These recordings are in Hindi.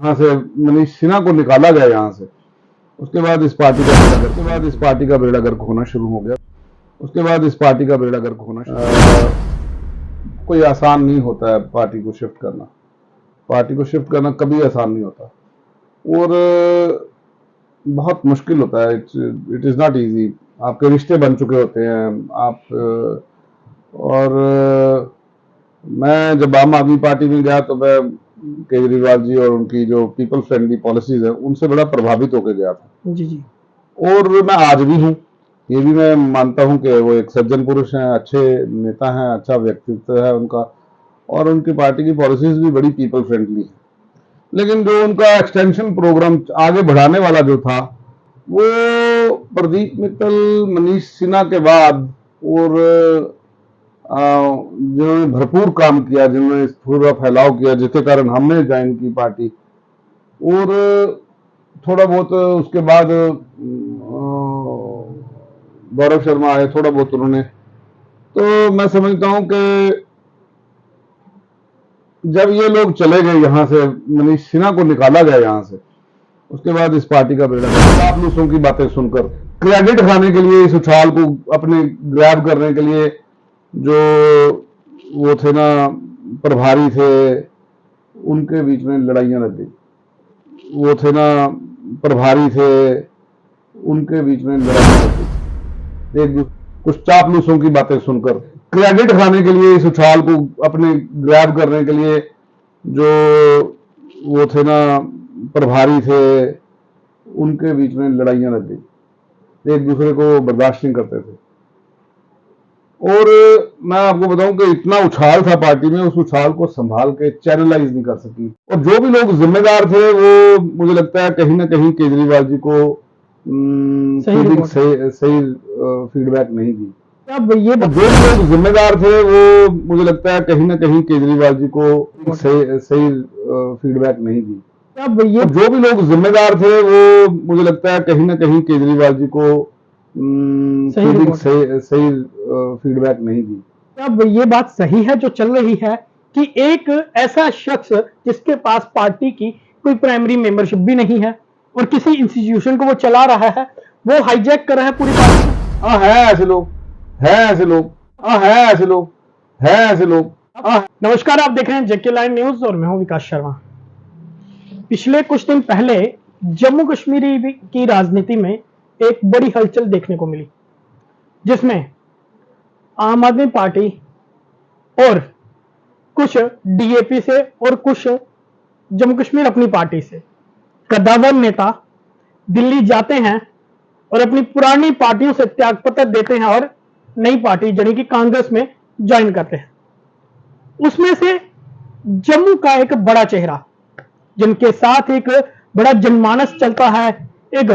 यहाँ से मनीष सिन्हा को निकाला गया यहाँ से। उसके बाद इस पार्टी का बेड़ा गर्क होना शुरू हो गया। कोई आसान नहीं होता है पार्टी को शिफ्ट करना। कभी आसान नहीं होता और बहुत मुश्किल होता है। It is not easy. आपके रिश्ते बन चुके होते हैं आप और मैं जब आम आदमी पार्टी में गया तो मैं केजरीवाल जी और उनकी जो पीपल फ्रेंडली पॉलिसीज है उनसे बड़ा प्रभावित होकर गया था। जी जी। और मैं आज भी हूँ। ये भी मैं मानता हूँ कि वो एक सज्जन पुरुष हैं, अच्छे नेता हैं, अच्छा व्यक्तित्व है उनका और उनकी पार्टी की पॉलिसीज भी बड़ी पीपल फ्रेंडली है। लेकिन जो उनका एक्सटेंशन प्रोग्राम आगे बढ़ाने वाला जो था वो प्रदीप मित्तल, मनीष सिन्हा के बाद और जिन्होंने भरपूर काम किया, जिन्होंने पूरा फैलाव किया, जिसके कारण हमने ज्वाइन की पार्टी और थोड़ा बहुत उसके बाद गौरव शर्मा आए, थोड़ा बहुत उन्होंने। तो मैं समझता हूं कि जब ये लोग चले गए यहाँ से, मनीष सिन्हा को निकाला गया यहाँ से, उसके बाद इस पार्टी का बेड़ा चापलूसों की बातें सुनकर क्रेडिट खाने के लिए, इस उछाल को अपने ग्रैब करने के लिए जो वो थे ना प्रभारी थे, उनके बीच में लड़ाइयां लग गई। एक कुछ चापलूसों की बातें सुनकर क्रेडिट खाने के लिए, इस उछाल को अपने ग्रैब करने के लिए जो वो थे ना प्रभारी थे, उनके बीच में लड़ाइयां लग गई। एक दूसरे को बर्दाश्त नहीं करते थे और मैं आपको बताऊं कि इतना उछाल था पार्टी में, उस उछाल को संभाल के चैनलाइज नहीं कर सकी। और जो भी लोग जिम्मेदार थे वो मुझे लगता है कहीं ना कहीं केजरीवाल जी को सही फीडबैक नहीं दी। अब ये जो भी लोग जिम्मेदार थे वो मुझे लगता है कहीं ना कहीं केजरीवाल जी को सही फीडबैक नहीं दी। अब ये जो भी लोग जिम्मेदार थे वो मुझे लगता है कहीं ना कहीं केजरीवाल जी को सही फीडबैक नहीं दी। अब ये बात सही है जो चल रही है कि एक ऐसा शख्स जिसके पास पार्टी की कोई प्राइमरी मेंबरशिप भी नहीं है और किसी इंस्टीट्यूशन को वो चला रहा है, वो हाईजैक कर रहा है पूरी पार्टी। हाँ है ऐसे लोग, नमस्कार, आप देख रहे हैं जेके लाइन न्यूज और मैं हूं विकास शर्मा। पिछले कुछ दिन पहले जम्मू कश्मीर की राजनीति में एक बड़ी हलचल देखने को मिली, जिसमें आम आदमी पार्टी और कुछ डीएपी से और कुछ जम्मू कश्मीर अपनी पार्टी से कद्दावर नेता दिल्ली जाते हैं और अपनी पुरानी पार्टियों से त्यागपत्र देते हैं और नई पार्टी यानी कि कांग्रेस में ज्वाइन करते हैं। उसमें से जम्मू का एक बड़ा चेहरा, जिनके साथ एक बड़ा जनमानस चलता है, एक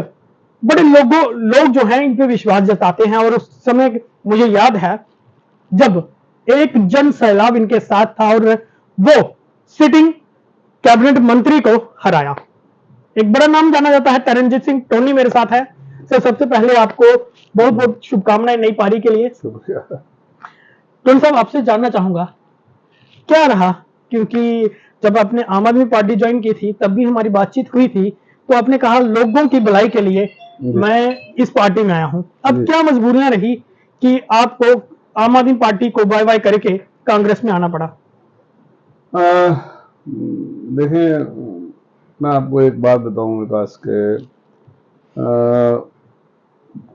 बड़े लोग जो हैं इन पे विश्वास जताते हैं। और उस समय मुझे याद है जब एक जन सैलाब इनके साथ था और वो सिटिंग कैबिनेट मंत्री को हराया। एक बड़ा नाम जाना जाता है, तरनजीत सिंह टोनी मेरे साथ है। सर, सबसे पहले आपको बहुत बहुत शुभकामनाएं नई पारी के लिए। टोनी साहब, आपसे जानना चाहूंगा क्या रहा, क्योंकि जब आपने आम आदमी पार्टी ज्वाइन की थी तब भी हमारी बातचीत हुई थी, तो आपने कहा लोगों की भलाई के लिए मैं इस पार्टी में आया हूं। अब क्या मजबूरियां रही कि आपको आम आदमी पार्टी को बाय बाय करके कांग्रेस में आना पड़ा? देखिए, मैं आपको एक बात बताऊं विकास के,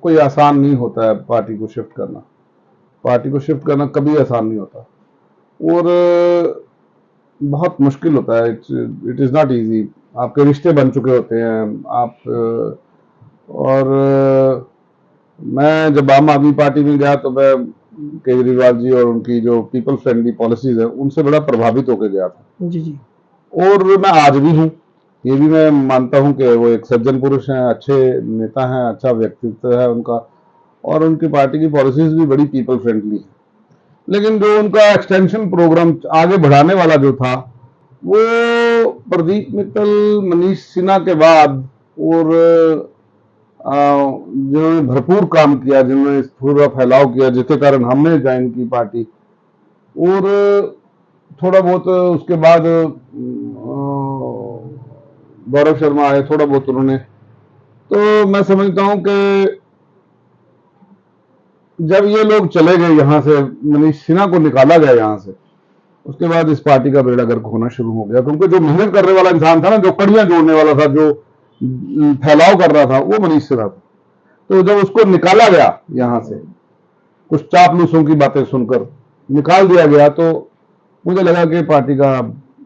कोई आसान नहीं होता है पार्टी को शिफ्ट करना कभी आसान नहीं होता और बहुत मुश्किल होता है। It is not easy. आपके रिश्ते बन चुके होते हैं आप और मैं जब आम आदमी पार्टी में गया तो मैं केजरीवाल जी और उनकी जो पीपल फ्रेंडली पॉलिसीज है उनसे बड़ा प्रभावित होकर गया था। जी जी। और मैं आज भी हूँ। ये भी मैं मानता हूँ कि वो एक सज्जन पुरुष हैं, अच्छे नेता हैं, अच्छा व्यक्तित्व है उनका और उनकी पार्टी की पॉलिसीज भी बड़ी पीपल फ्रेंडली है। लेकिन जो उनका एक्सटेंशन प्रोग्राम आगे बढ़ाने वाला जो था वो प्रदीप मित्तल, मनीष सिन्हा के बाद और जिन्होंने भरपूर काम किया, जिन्होंने पूरा फैलाव किया, जिसके कारण हमने ज्वाइन की पार्टी और थोड़ा बहुत उसके बाद गौरव शर्मा आए, थोड़ा बहुत उन्होंने, तो मैं समझता हूं कि जब ये लोग चले गए यहां से, मनीष सिन्हा को निकाला गया यहां से, उसके बाद इस पार्टी का बेड़ा गर्क होना शुरू हो गया, क्योंकि जो मेहनत करने वाला इंसान था ना, जो कड़ियां जोड़ने वाला था, जो फैलाव कर रहा था, वो मनीष सिन्हा था। तो जब उसको निकाला गया यहां से, कुछ चापलूसों की बातें सुनकर निकाल दिया गया, तो मुझे लगा कि पार्टी का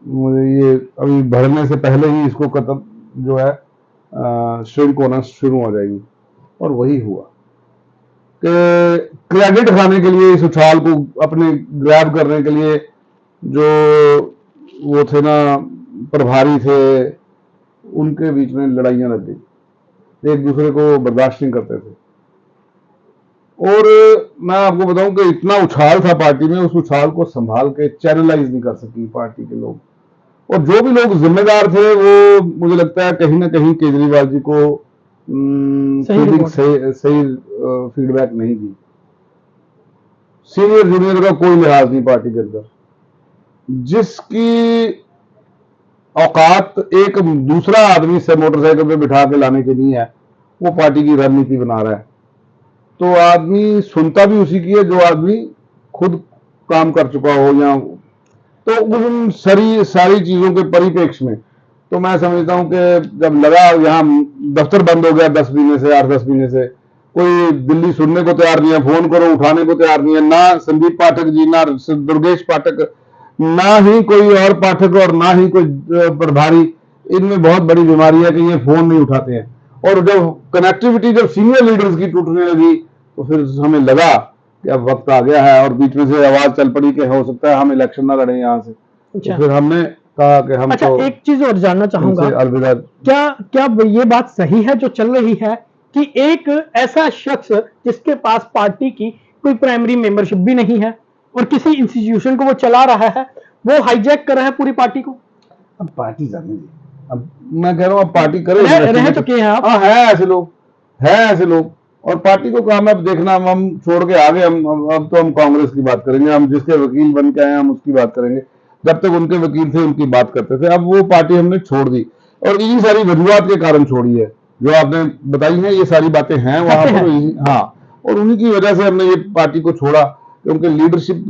मुझे ये अभी बढ़ने से पहले ही इसको कदम जो है श्रिंक होना शुरू हो जाएगी। और वही हुआ कि क्रेडिट खाने के लिए, इस उछाल को अपने ग्रैब करने के लिए, जो वो थे ना प्रभारी थे, उनके बीच में लड़ाइयां लग गई, एक दूसरे को बर्दाश्त नहीं करते थे। और मैं आपको बताऊं कि इतना उछाल था पार्टी में, उस उछाल को संभाल के चैनलाइज नहीं कर सकी पार्टी के लोग। और जो भी लोग जिम्मेदार थे, वो मुझे लगता है कहीं ना कहीं केजरीवाल जी को सही फीडबैक नहीं दी। सीनियर जूनियर का कोई लिहाज नहीं पार्टी के अंदर। जिसकी औकात एक दूसरा आदमी से मोटरसाइकिल पे बिठा के लाने की नहीं है, वो पार्टी की रणनीति बना रहा है। तो आदमी सुनता भी उसी की है जो आदमी खुद काम कर चुका हो, या तो उन सारी चीजों के परिप्रेक्ष्य में तो मैं समझता हूं कि जब लगा यहाँ दफ्तर बंद हो गया 10 महीने से, 8-10 महीने से, कोई दिल्ली सुनने को तैयार नहीं है, फोन करो उठाने को तैयार नहीं है, ना संदीप पाठक जी, ना दुर्गेश पाठक, ना ही कोई और पाठक, और ना ही कोई प्रभारी। इनमें बहुत बड़ी बीमारी है कि ये फोन नहीं उठाते हैं। और जब कनेक्टिविटी जब सीनियर लीडर्स की टूटने लगी, तो फिर हमें लगा कि अब वक्त आ गया है, और बीच में से आवाज चल पड़ी कि हो सकता है हम इलेक्शन ना लड़े यहाँ से। अच्छा। तो फिर हमने कहा कि हम तो एक चीज और जानना चाहूंगा, अलविदा। क्या ये बात सही है जो चल रही है कि एक ऐसा शख्स जिसके पास पार्टी की कोई प्राइमरी मेंबरशिप भी नहीं है और किसी इंस्टीट्यूशन को वो चला रहा है, वो हाईजैक कर रहा है पूरी पार्टी को? अब पार्टी जाने दी, अब मैं कह रहा हूँ अब पार्टी करे, रह चुके हैं आप। है ऐसे लोग, है ऐसे लोग, और पार्टी को काम है अब देखना। हम छोड़ के आगे, अब तो हम कांग्रेस की बात करेंगे, हम जिसके वकील बन के आए हम उसकी बात करेंगे। जब तक उनके वकील थे उनकी बात करते थे। अब वो पार्टी हमने छोड़ दी, और इन्हीं सारी वजूहत के कारण छोड़ी है जो आपने बताई हैं। ये सारी बातें हैं वहां पर, हाँ, और उन्हीं की वजह से हमने ये पार्टी को छोड़ा, क्योंकि लीडरशिप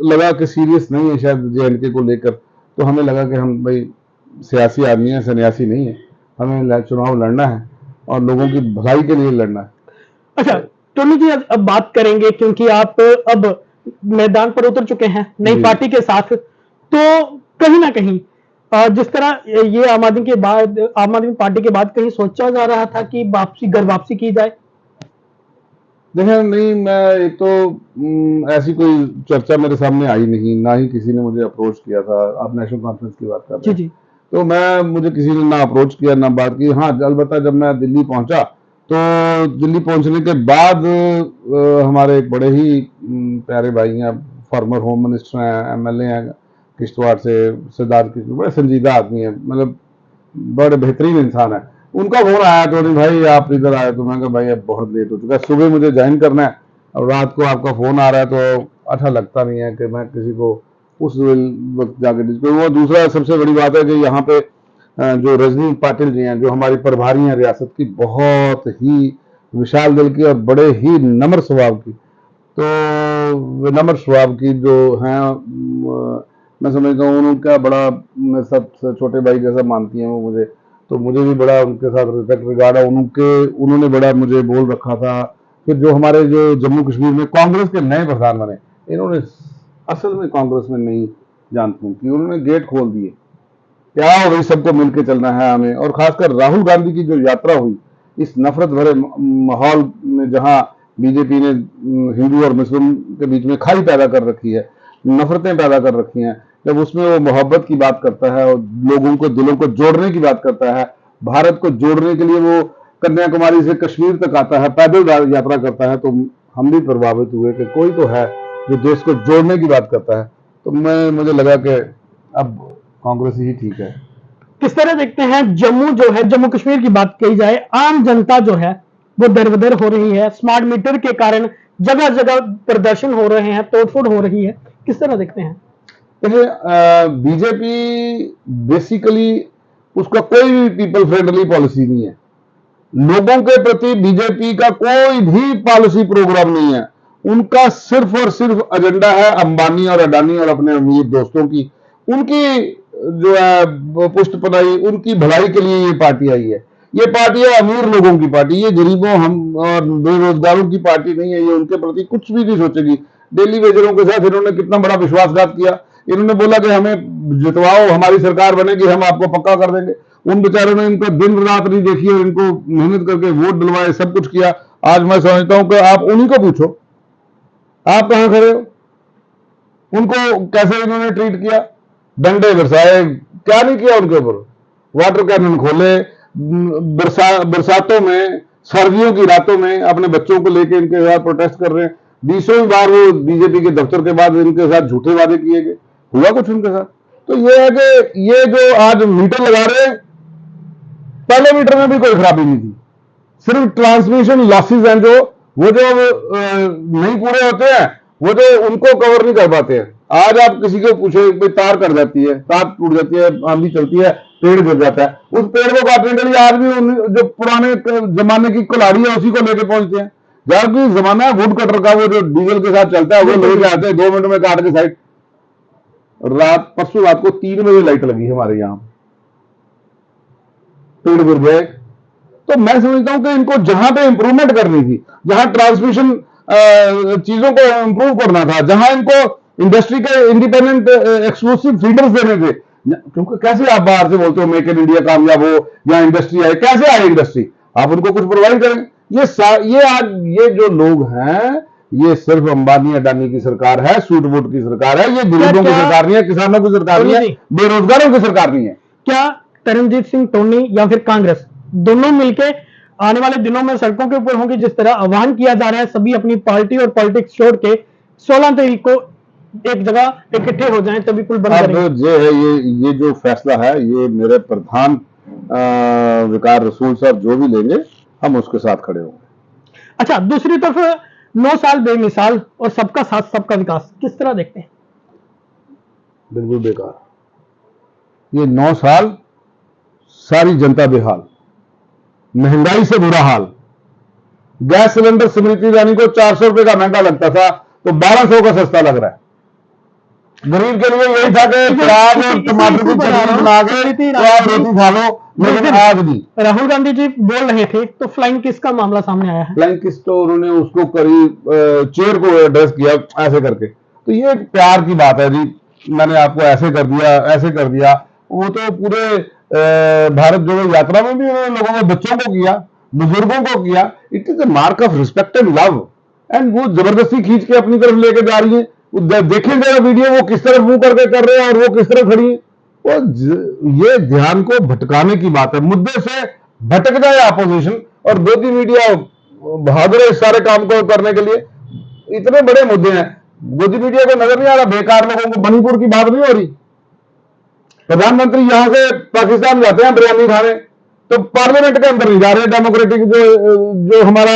लगा कि सीरियस नहीं है शायद जेएनके को लेकर। तो हमें लगा कि हम भाई सियासी आदमी है, सन्यासी नहीं है, हमें चुनाव लड़ना है और लोगों की भलाई के लिए लड़ना है। अच्छा टोनी जी, अब बात करेंगे क्योंकि आप अब मैदान पर उतर चुके हैं नई पार्टी के साथ, तो कहीं ना कहीं जिस तरह ये आम आदमी पार्टी के बाद कहीं सोचा जा रहा था कि घर वापसी की जाए। देखिए नहीं, मैं एक तो ऐसी कोई चर्चा मेरे सामने आई नहीं, ना ही किसी ने मुझे अप्रोच किया था। आप नेशनल कॉन्फ्रेंस की बात कर रहे हैं जी। तो मुझे किसी ने ना अप्रोच किया ना बात की। हाँ, अलबत्ता जब मैं दिल्ली पहुंचा, तो दिल्ली पहुंचने के बाद हमारे एक बड़े ही प्यारे भाई हैं, फॉर्मर होम मिनिस्टर हैं, एमएलए हैं किश्तवाड़ से, सरदार किश्तवाड़, बड़े संजीदा आदमी है, मतलब बड़े बेहतरीन इंसान है। उनका फोन आया, टोनी भाई आप इधर आए, तो मैं कहा भाई अब बहुत लेट हो चुका है, सुबह मुझे ज्वाइन करना है और रात को आपका फोन आ रहा है, तो अच्छा लगता नहीं है कि मैं किसी को उस वक्त जाकर डिस्कस। वो दूसरा सबसे बड़ी बात है कि यहाँ पे जो रजनी पाटिल जी हैं, जो हमारी प्रभारी हैं रियासत की, बहुत ही विशाल दिल की और बड़े ही नम्र स्वभाव की, तो नम्र स्वभाव की जो हैं, मैं समझता हूँ उनका बड़ा, मैं सब छोटे भाई जैसा मानती हैं वो मुझे, तो मुझे भी बड़ा उनके साथ रिस्पेक्ट रिगार्ड है। उन्होंने बड़ा मुझे बोल रखा था। फिर जो हमारे जो जम्मू कश्मीर में कांग्रेस के नए प्रधान बने, इन्होंने असल में कांग्रेस में नहीं जानती कि उन्होंने गेट खोल दिए, क्या हो गई, सबको मिलकर चलना है हमें। और खासकर राहुल गांधी की जो यात्रा हुई इस नफरत भरे माहौल में, जहां बीजेपी ने हिंदू और मुस्लिम के बीच में खाई पैदा कर रखी है, नफरतें पैदा कर रखी हैं, जब उसमें वो मोहब्बत की बात करता है और लोगों को, दिलों को जोड़ने की बात करता है, भारत को जोड़ने के लिए वो कन्याकुमारी से कश्मीर तक आता है, पैदल यात्रा करता है, तो हम भी प्रभावित हुए कि कोई तो है जो देश को जोड़ने की बात करता है। तो मुझे लगा कि अब कांग्रेस ही ठीक है। किस तरह देखते हैं जम्मू कश्मीर की बात कही जाए, आम जनता जो है वो दरबदर हो रही है, स्मार्ट मीटर के कारण जगह जगह प्रदर्शन हो रहे हैं, तोड़फोड़ हो रही है, किस तरह देखते हैं? देखिए बीजेपी बेसिकली उसका कोई भी पीपल फ्रेंडली पॉलिसी नहीं है। लोगों के प्रति बीजेपी का कोई भी पॉलिसी प्रोग्राम नहीं है। उनका सिर्फ और सिर्फ एजेंडा है अंबानी और अडानी और अपने अमीर दोस्तों की, उनकी जो है पुष्टपनाई, उनकी भलाई के लिए ये पार्टी आई है। ये पार्टी है अमीर लोगों की पार्टी, ये गरीबों हम और बेरोजगारों की पार्टी नहीं है। ये उनके प्रति कुछ भी नहीं सोचेगी। डेली वेजरों के साथ इन्होंने कितना बड़ा विश्वासघात किया। इन्होंने बोला कि हमें जितवाओ, हमारी सरकार बनेगी, हम आपको पक्का कर देंगे। उन बेचारों ने इनको दिन रात नहीं देखी और इनको मेहनत करके वोट दिलवाए, सब कुछ किया। आज मैं समझता हूं कि आप उन्हीं को पूछो, आप कहां खड़े हो? उनको कैसे इन्होंने ट्रीट किया, डंडे बरसाए, क्या नहीं किया उनके ऊपर। वाटर कैनन खोले, बरसातों में, सर्दियों की रातों में अपने बच्चों को लेकर इनके साथ प्रोटेस्ट कर रहे हैं। 20 बार वो बीजेपी के दफ्तर के बाद इनके साथ झूठे वादे किए गए, हुआ कुछ उनके साथ? तो ये है कि ये जो आज मीटर लगा रहे हैं, पहले मीटर में भी कोई खराबी नहीं थी, सिर्फ ट्रांसमिशन लॉसेज हैं जो वो जो नहीं पूरे होते हैं, वो जो उनको कवर नहीं कर पाते हैं। आज आप किसी को पूछे, कोई तार कट जाती है, तार टूट जाती है, आंधी चलती है, पेड़ गिर जाता है, उस पेड़ को काटने के लिए आज भी जो पुराने जमाने की कुल्हाड़ी है उसी को लेके पहुंचते हैं। जबकि जमाना है वुड कटर का, वो जो डीजल के साथ चलता है, वो लेके आते हैं 2 मिनट में काट के साइड। परसों रात को 3 बजे लाइट लगी हमारे यहां, पेड़ गिर गए। तो मैं समझता हूं कि इनको जहां पे इंप्रूवमेंट करनी थी, जहां ट्रांसमिशन चीजों को इंप्रूव करना था, जहां इनको इंडस्ट्री के इंडिपेंडेंट एक्सक्लूसिव फीडर्स देने थे, क्योंकि कैसे आप बाहर से बोलते हो मेक इन इंडिया कामयाब हो या इंडस्ट्री आए, कैसे आए इंडस्ट्री? आप उनको कुछ प्रोवाइड करें। ये आज ये जो लोग हैं, ये सिर्फ अंबानी अडानी की सरकार है, सूट बूट की सरकार है। ये गरीबों की सरकार नहीं है, किसानों की सरकार नहीं है, बेरोजगारों की सरकार नहीं है। क्या तरनजीत सिंह टोनी या फिर कांग्रेस दोनों मिलके आने वाले दिनों में सड़कों के ऊपर होंगे, जिस तरह आह्वान किया जा रहा है सभी अपनी पार्टी और पॉलिटिक्स छोड़ के 16 तारीख को एक जगह इकट्ठे हो जाएं, तभी पुल बंद करेंगे? ये है, ये जो फैसला है, ये मेरे प्रधान विकार रसूल साहब जो भी लेंगे, हम उसके साथ खड़े होंगे। अच्छा, दूसरी तरफ 9 साल बेमिसाल और सबका साथ सबका विकास किस तरह देखते हैं? बिल्कुल बेकार। ये 9 साल सारी जनता बेहाल, महंगाई से बुरा हाल। गैस सिलेंडर स्मृति ईरानी को 400 रुपए का महंगा लगता था, तो 1200 का सस्ता लग रहा है। गरीब के लिए यही था कि प्याज और टमाटर की चटनी बना के तो आप रोटी खा लो, लेकिन आज भी राहुल गांधी जी बोल रहे थे, तो फ्लाइंग किस का मामला सामने आया है? फ्लाइंग किस, तो उन्होंने उसको करीब चेयर को एड्रेस किया ऐसे करके। तो ये एक प्यार की बात है जी, मैंने आपको ऐसे कर दिया, ऐसे कर दिया। वो तो पूरे भारत जोड़ो यात्रा में भी उन्होंने लोगों को, बच्चों को किया, बुजुर्गों को किया। It is a mark of respect and love. And वो जबरदस्ती खींच के अपनी तरफ लेके जा रही है। देखें जरा वीडियो, वो किस तरफ मुंह करके कर रहे हैं और वो किस तरफ खड़ी है। ये ध्यान को भटकाने की बात है, मुद्दे से भटक जाए अपोजिशन और गोदी मीडिया बहादुर इस सारे काम को करने के लिए। इतने बड़े मुद्दे हैं, गोदी मीडिया को नजर नहीं आ रहा, बेकार लोगों को। मणिपुर की बात नहीं हो रही, प्रधानमंत्री यहां से पाकिस्तान जाते हैं बिरयानी खाने, तो पार्लियामेंट के अंदर नहीं जा रहे। डेमोक्रेटिक जो हमारा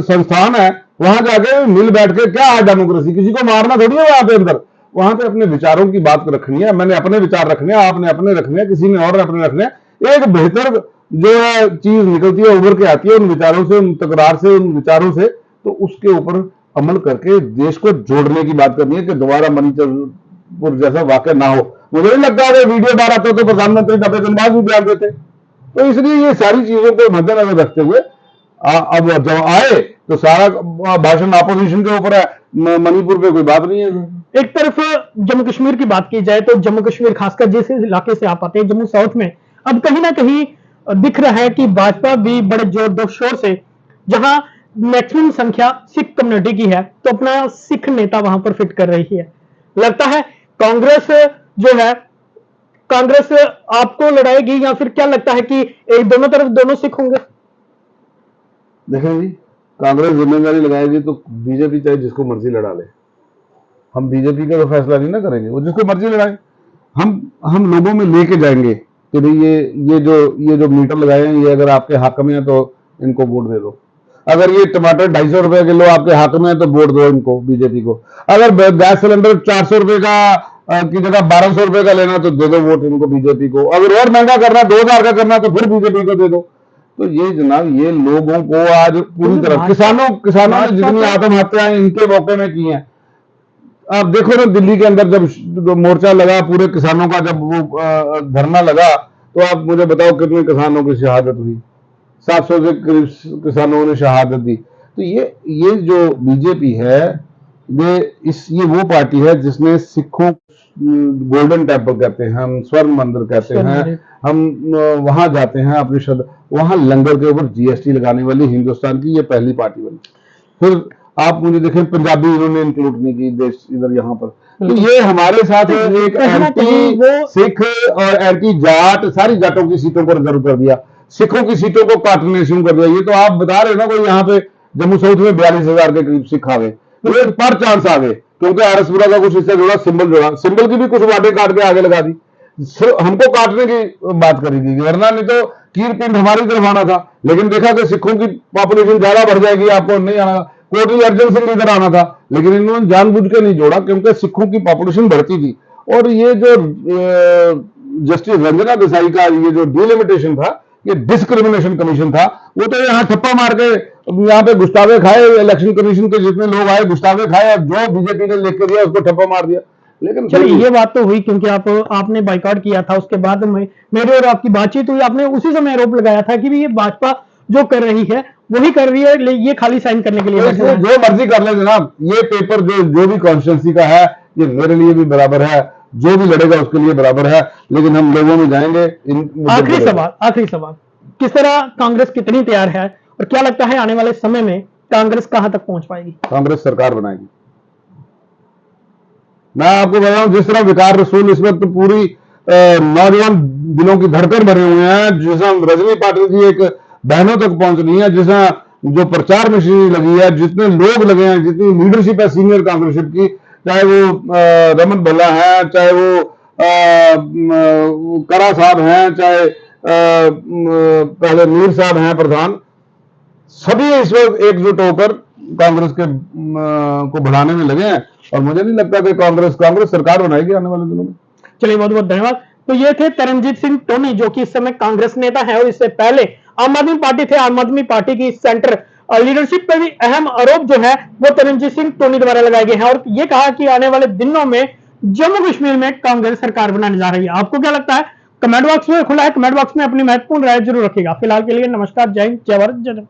संस्थान है, वहां जाके मिल बैठ के क्या है डेमोक्रेसी? किसी को मारना थोड़ी है वहां पे अंदर। वहां पे अपने विचारों की बात रखनी है, मैंने अपने विचार रखने हैं, आपने अपने रखने हैं, किसी ने और अपने रखने हैं। एक बेहतर जो है चीज निकलती है, उभर के आती है उन विचारों से, उन तकरार से, उन विचारों से। तो उसके ऊपर अमल करके देश को जोड़ने की बात करनी है कि दोबारा मणिपुर जैसा वाकया ना हो। मुझे नहीं लगता है वीडियो बाहर आता तो प्रधानमंत्री दबे गनबाज भी बयान देते। तो इसलिए ये सारी चीजों को मद्देनजर रखते हुए अब जब आए तो सारा भाषण अपोजिशन के ऊपर है, मणिपुर पे कोई बात नहीं है। एक तरफ जम्मू कश्मीर की बात की जाए तो जम्मू कश्मीर, खासकर जिस इलाके से आप आते हैं, जम्मू साउथ में, अब कहीं ना कहीं दिख रहा है कि भाजपा भी बड़े जोर शोर से, जहां मैक्सिमम संख्या सिख कम्युनिटी की है, तो अपना सिख नेता वहां पर फिट कर रही है। लगता है कांग्रेस जो है, कांग्रेस आपको लड़ाएगी, या फिर क्या लगता है कि एक दोनों तरफ दोनों सिख होंगे? देखें जी, कांग्रेस जिम्मेदारी लगाएगी तो बीजेपी चाहे जिसको मर्जी लड़ा ले। हम बीजेपी का तो फैसला नहीं ना करेंगे, वो जिसको मर्जी लड़ाए। हम लोगों में लेके जाएंगे कि भाई ये जो मीटर लगाए हैं, ये अगर आपके हक में है तो इनको वोट दे दो। अगर ये टमाटर 250 रुपए किलो आपके हक में है तो वोट दो इनको, बीजेपी को। अगर गैस सिलेंडर 400 रुपए का की जगह 1200 रुपए का लेना तो दे दो वोट इनको बीजेपी को, अगर और महंगा करना 2000 का करना तो फिर बीजेपी को दे दो। तो ये जनाब ये लोगों को आज पूरी तरह किसानों ने जितनी आत्महत्याएं इनके मौके में की हैं। आप देखो ना दिल्ली के अंदर जब मोर्चा लगा पूरे किसानों का, जब वो धरना लगा, तो आप मुझे बताओ कितने किसानों की शहादत हुई, 700 से करीब किसानों ने शहादत दी। तो ये जो बीजेपी है ये वो पार्टी है जिसने सिखों गोल्डन टेम्पल कहते हैं हम, स्वर्ण मंदिर कहते हैं हम, वहां जाते हैं अपनी श्रद्धा, वहां लंगर के ऊपर जीएसटी लगाने वाली हिंदुस्तान की ये पहली पार्टी बनी। फिर आप मुझे देखें पंजाबी इन्होंने इंक्लूड नहीं की देश इधर यहाँ पर। तो ये हमारे साथ एक एंटी सिख और एंटी जाट, सारी जाटों की सीटों को रिजर्व कर दिया, सिखों की सीटों को काटने शुरू कर दिया। ये तो आप बता रहे हो ना कोई यहाँ पे जम्मू साउथ में 42,000 के करीब सिख आ गए, ये पर चांस आ गए क्योंकि आरएसपुरा का कुछ इससे जुड़ा सिंबल जोड़ा, सिंबल की भी कुछ वाटे काट के आगे लगा दी, हमको काटने की बात करेगी, वरना नहीं तो कीर पिंड हमारी तरफ आना था। लेकिन देखा कि सिखों की पॉपुलेशन ज्यादा बढ़ जाएगी, आपको नहीं आना, कोटली अर्जुन सिंह इधर आना था, लेकिन इन्होंने जानबूझ के नहीं जोड़ा क्योंकि सिखों की पॉपुलेशन बढ़ती थी। और ये जो जस्टिस रंजना देसाई का ये जो डिलिमिटेशन था, ये डिस्क्रिमिनेशन कमीशन था, वो तो यहाँ ठप्पा मार के यहाँ पे गुस्तावे खाए, इलेक्शन कमीशन के जितने लोग आए गुस्तावे खाए, और जो बीजेपी ने लिख के दिया उसको ठप्पा मार दिया। लेकिन चलिए ये बात तो हुई क्योंकि आपने बाइकआउट किया था, उसके बाद मेरे और आपकी बातचीत हुई, आपने उसी समय आरोप लगाया था कि भी ये भाजपा जो कर रही है वही कर रही है, ये खाली साइन करने के लिए जो मर्जी कर ले जनाब, ये पेपर जो भी कॉन्स्टिट्यूंसी का है ये मेरे लिए भी बराबर है, जो भी लड़ेगा उसके लिए बराबर है, लेकिन हम लोगों में जाएंगे। आखिरी सवाल, किस तरह कांग्रेस कितनी तैयार है और क्या लगता है आने वाले समय में कांग्रेस कहां तक पहुंच पाएगी? कांग्रेस सरकार बनाएगी। मैं आपको बताऊं जिस तरह विकार रसूल इस वक्त पूरी नौजवान दिलों की धड़कन भरे हुए हैं, जिस तरह रजनी पाटिल जी एक बहनों तक पहुंच रही है, जिस तरह जो प्रचार मशीनरी लगी है, जितने लोग लगे हैं, जितनी लीडरशिप है सीनियर कांग्रेसिप की, चाहे वो रमन भल्ला है, चाहे वो करा साहब हैं, चाहे पहले मीर साहब हैं प्रधान, सभी इस वक्त एकजुट होकर कांग्रेस के को बढ़ाने में लगे हैं। और मुझे नहीं लगता कि कांग्रेस सरकार बनाएगी आने वाले दिनों में। चलिए बहुत बहुत धन्यवाद। तो ये थे तरनजीत सिंह टोनी जो कि इस समय कांग्रेस नेता है और इससे पहले आम आदमी पार्टी थे। आम आदमी पार्टी की सेंटर लीडरशिप पर भी अहम आरोप जो है वो तरनजीत सिंह टोनी द्वारा लगाए गए हैं और ये कहा कि आने वाले दिनों में जम्मू कश्मीर में कांग्रेस सरकार बनाने जा रही है। आपको क्या लगता है? कमेंट बॉक्स में खुला है, कमेंट बॉक्स में अपनी महत्वपूर्ण राय जरूर रखिएगा। फिलहाल के लिए नमस्कार, जय हिंद, जय भारत, जय।